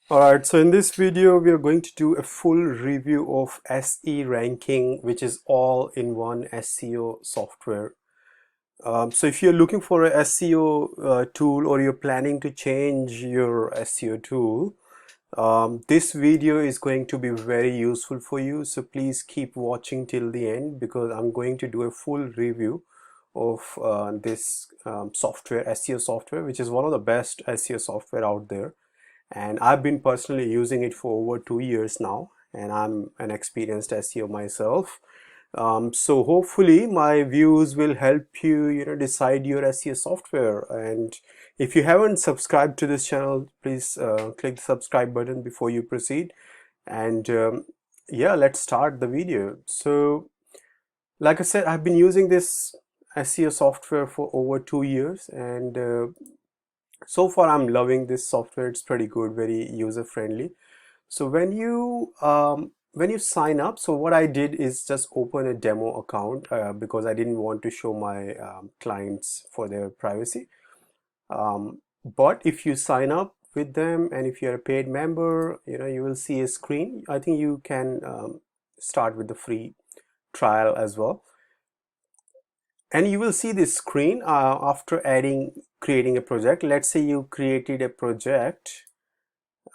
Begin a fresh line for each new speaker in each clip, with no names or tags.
Alright, so in this video, we are going to do a full review of SERanking, which is all in one SEO software. So if you're looking for a SEO tool or you're planning to change your SEO tool, this video is going to be very useful for you. So please keep watching till the end because I'm going to do a full review of this software, SEO software, which is one of the best SEO software out there. And I've been personally using it for over 2 years now, and I'm an experienced SEO myself. So hopefully my views will help you, decide your SEO software. And if you haven't subscribed to this channel, please click the subscribe button before you proceed. And yeah, let's start the video. So, like I said, I've been using this SEO software for over 2 years, and so far I'm loving this software. It's pretty good, very user friendly. So when you sign up, so what I did is just open a demo account because I didn't want to show my clients for their privacy. But if you sign up with them and if you're a paid member, you will see a screen. I think you can start with the free trial as well. And you will see this screen after creating a project. Let's say you created a project,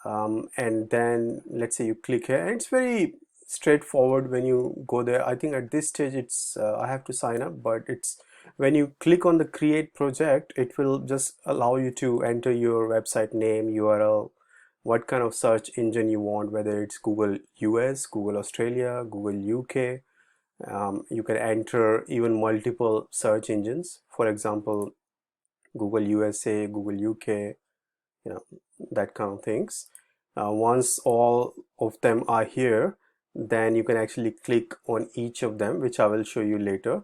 and then let's say you click here, and it's very straightforward when you go there. I think at this stage it's I have to sign up, but it's when you click on the create project, it will just allow you to enter your website name, URL, what kind of search engine you want, whether it's Google US, Google Australia, Google UK. You can enter even multiple search engines, for example, Google USA, Google UK, that kind of things. Once all of them are here, then you can actually click on each of them, which I will show you later,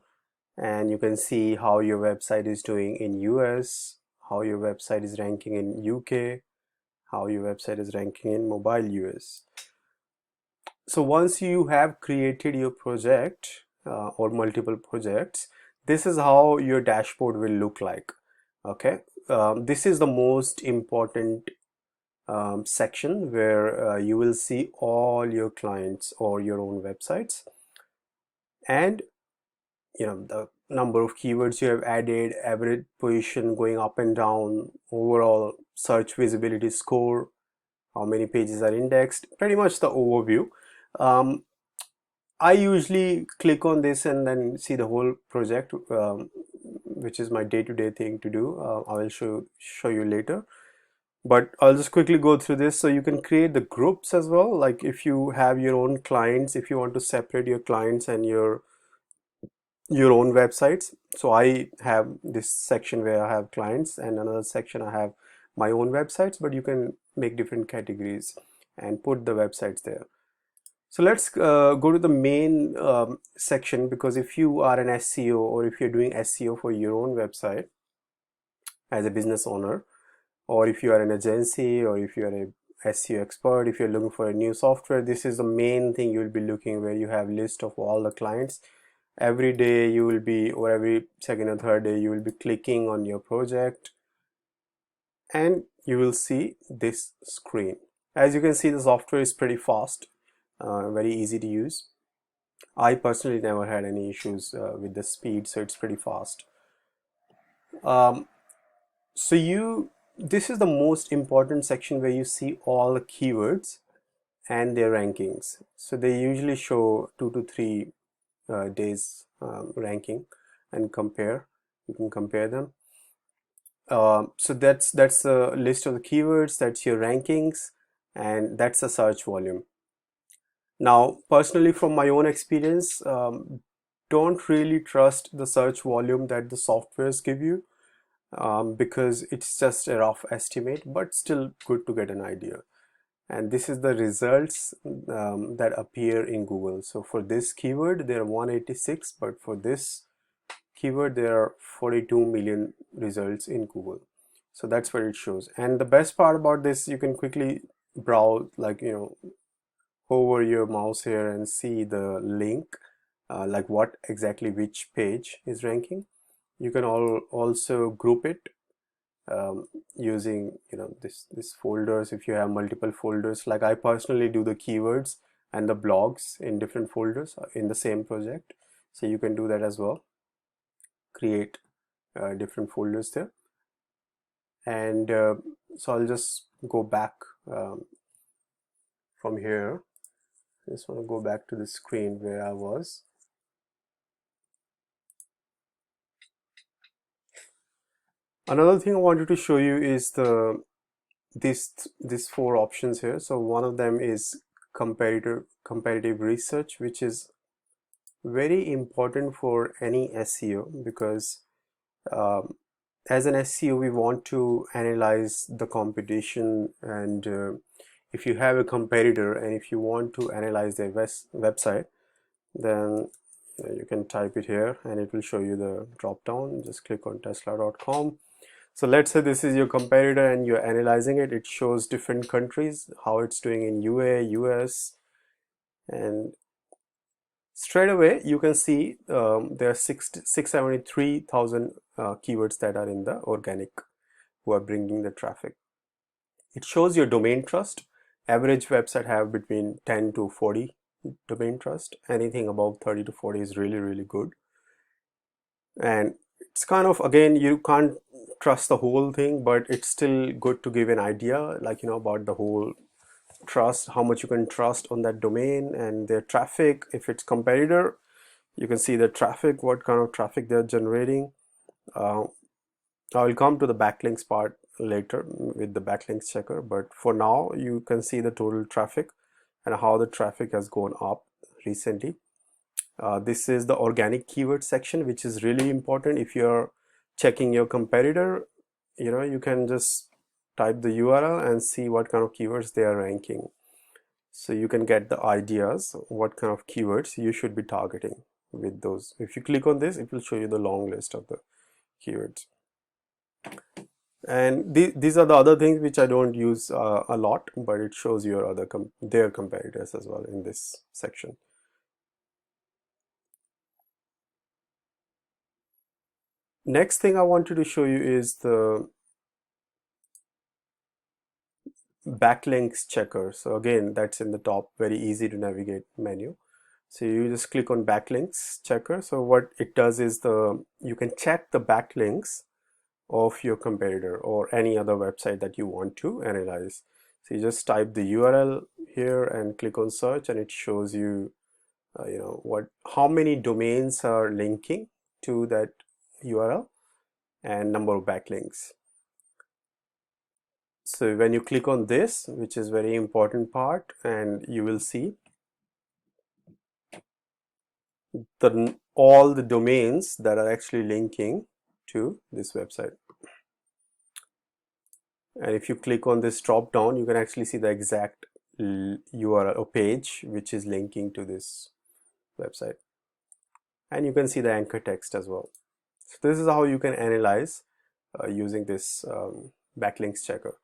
and you can see how your website is doing in US, how your website is ranking in UK, how your website is ranking in mobile US. So once you have created your project or multiple projects, this is how your dashboard will look like. Okay, this is the most important section where you will see all your clients or your own websites, and the number of keywords you have added, average position going up and down, overall search visibility score, how many pages are indexed, pretty much the overview. I usually click on this and then see the whole project, which is my day-to-day thing to do. I will show you later, but I'll just quickly go through this. So you can create the groups as well. Like if you have your own clients, if you want to separate your clients and your own websites. So I have this section where I have clients, and another section I have my own websites, but you can make different categories and put the websites there. So let's go to the main section, because if you are an SEO or if you're doing SEO for your own website as a business owner, or if you are an agency, or if you're a SEO expert, if you're looking for a new software, this is the main thing you'll be looking, where you have list of all the clients. Every day you will be, or every second or third day, you will be clicking on your project and you will see this screen. As you can see, the software is pretty fast, very easy to use. I personally never had any issues with the speed, so it's pretty fast. So this is the most important section where you see all the keywords and their rankings. So they usually show 2 to 3 days ranking and compare. You can compare them. So that's the list of the keywords, that's your rankings, and that's the search volume. Now, personally, from my own experience, don't really trust the search volume that the softwares give you, because it's just a rough estimate, but still good to get an idea. And this is the results that appear in Google. So for this keyword, there are 186, but for this keyword, there are 42 million results in Google. So that's what it shows. And the best part about this, you can quickly browse, like, hover your mouse here and see the link, like what exactly which page is ranking. You can also group it. using this folders. If you have multiple folders, like I personally do the keywords and the blogs in different folders in the same project, so you can do that as well. Create different folders there. And so I'll just go back from here. I just want to go back to the screen where I was. Another thing I wanted to show you is these four options here. So one of them is comparative research, which is very important for any SEO, because as an SEO we want to analyze the competition, and if you have a competitor and if you want to analyze their website, then you can type it here and it will show you the drop down. Just click on tesla.com. So let's say this is your competitor and you're analyzing it. It shows different countries, how it's doing in UA, US, and straight away you can see there are 673,000 keywords that are in the organic who are bringing the traffic. It shows your domain trust. Average website have between 10 to 40 domain trust. Anything above 30 to 40 is really good. And it's kind of, again, you can't trust the whole thing, but it's still good to give an idea, like, about the whole trust, how much you can trust on that domain and their traffic. If it's competitor, you can see the traffic, what kind of traffic they're generating. I'll come to the backlinks part later with the Backlinks Checker, but for now you can see the total traffic and how the traffic has gone up recently. This is the organic keyword section, which is really important. If you're checking your competitor, you can just type the URL and see what kind of keywords they are ranking. So you can get the ideas what kind of keywords you should be targeting with those. If you click on this, it will show you the long list of the keywords. And these are the other things which I don't use a lot, but it shows your their competitors as well in this section. Next thing I wanted to show you is the Backlinks Checker. So again, that's in the top, very easy to navigate menu. So you just click on Backlinks Checker. So what it does is you can check the backlinks of your competitor or any other website that you want to analyze. So you just type the URL here and click on search, and it shows you how many domains are linking to that URL and number of backlinks. So when you click on this, which is very important part, and you will see all the domains that are actually linking to this website. And if you click on this drop down, you can actually see the exact URL or page which is linking to this website, and you can see the anchor text as well. So this is how you can analyze using this Backlinks Checker.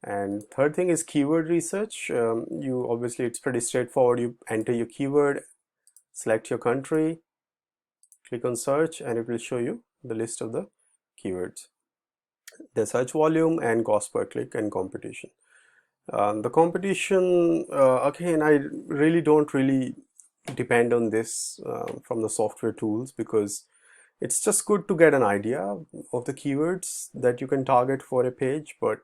And third thing is keyword research. Obviously it's pretty straightforward. You enter your keyword, select your country, click on search, and it will show you the list of the keywords, the search volume and cost per click and competition. The competition, again, I really don't depend on this from the software tools, because it's just good to get an idea of the keywords that you can target for a page, but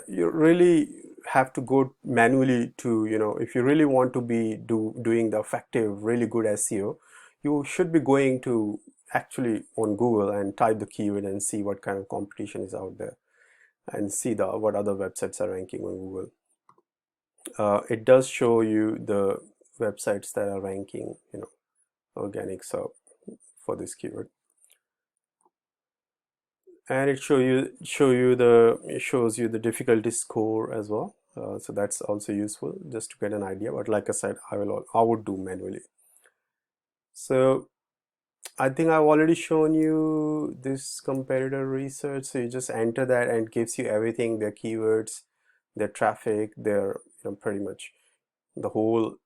you really have to go manually to, if you really want to be doing the effective, really good SEO, you should be going to actually on Google and type the keyword and see what kind of competition is out there and see what other websites are ranking on Google. It does show you the websites that are ranking, organic SERP for this keyword, and it shows you the difficulty score as well. So that's also useful just to get an idea. But like I said, I would do manually. So I think I've already shown you this competitor research. So you just enter that and it gives you everything: their keywords, their traffic, their pretty much the whole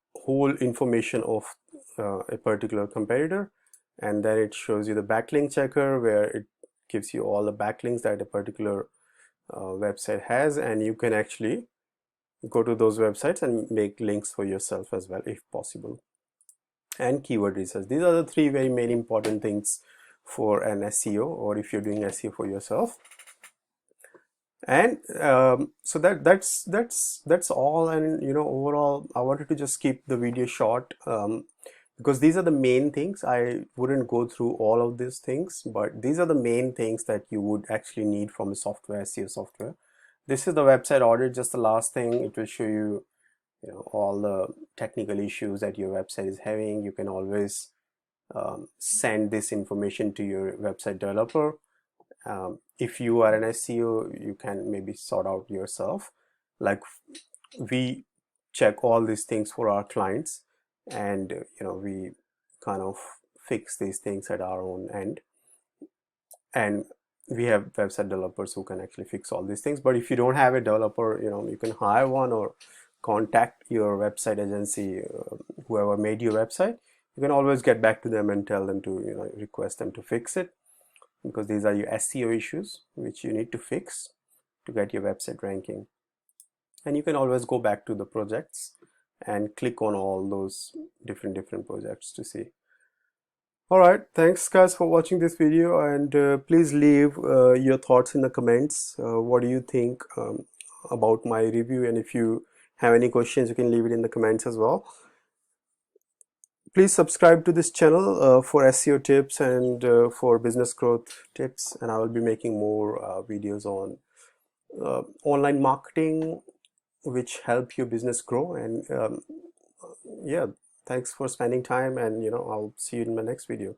information of a particular competitor. And then it shows you the backlink checker, where it gives you all the backlinks that a particular website has, and you can actually go to those websites and make links for yourself as well if possible. And keyword research. These are the three very main important things for an SEO, or if you're doing SEO for yourself. And so that's all. And overall, I wanted to just keep the video short, because these are the main things. I wouldn't go through all of these things, but these are the main things that you would actually need from a software, SEO software. This is the website audit, just the last thing. It will show you, all the technical issues that your website is having. You can always send this information to your website developer. If you are an SEO, you can maybe sort out yourself. Like, we check all these things for our clients, and we kind of fix these things at our own end, and we have website developers who can actually fix all these things. But if you don't have a developer, you can hire one or contact your website agency, whoever made your website. You can always get back to them and tell them to request them to fix it, because these are your SEO issues which you need to fix to get your website ranking. And you can always go back to the projects and click on all those different projects to see. All right, thanks guys for watching this video, and please leave your thoughts in the comments. What do you think about my review? And if you have any questions, you can leave it in the comments as well. Please subscribe to this channel for SEO tips and for business growth tips, and I will be making more videos on online marketing which help your business grow. And yeah, thanks for spending time, and I'll see you in my next video.